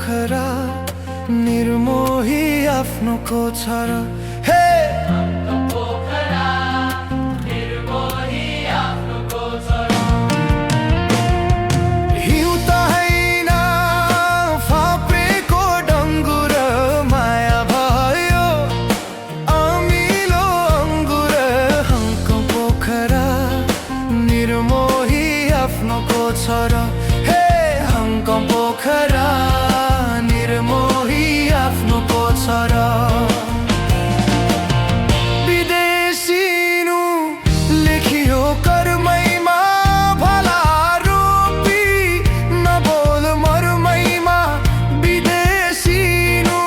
पोखरा निर्मोही आफ्नो को छ र हे हे हङकङ पोखरा निर्मोही आफ्नो को छ र विदेशिनु लेखियो कर्मैमा भला रोपी नबोल मरुमैमा विदेशिनु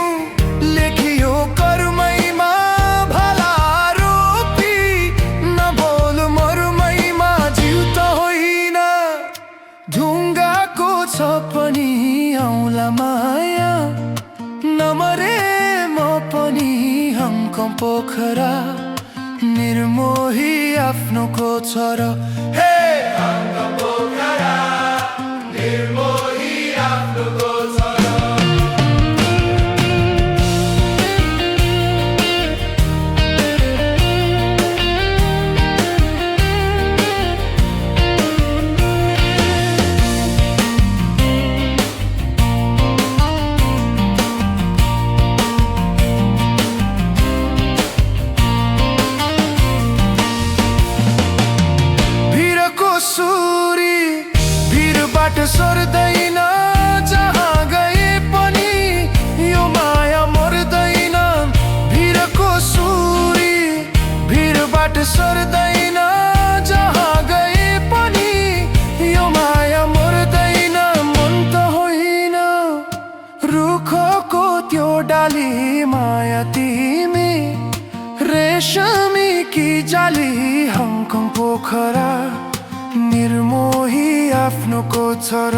लेखियो कर्मैमा भला रोपी नबोल मरुमैमा जिउ त होइन ढुङ्गाको छ पनि आउला माया नमरे म पनि हङकङ पोखरा निर्मोही आफ्नो को छ र हे हङकङ पोखरा निर्मोही आफ्नो को छ र सर्दैन जहाँ गए पनि यो माया मर्दैन भिरको सुरी भिरबाट सर्दैन जहाँ गए पनि यो माया मर्दैन मन त होइन रुखको त्यो डाली माया तिमी रेशमी की जाली हङकङ पोखरा निर्मोही आफ्नो को छ र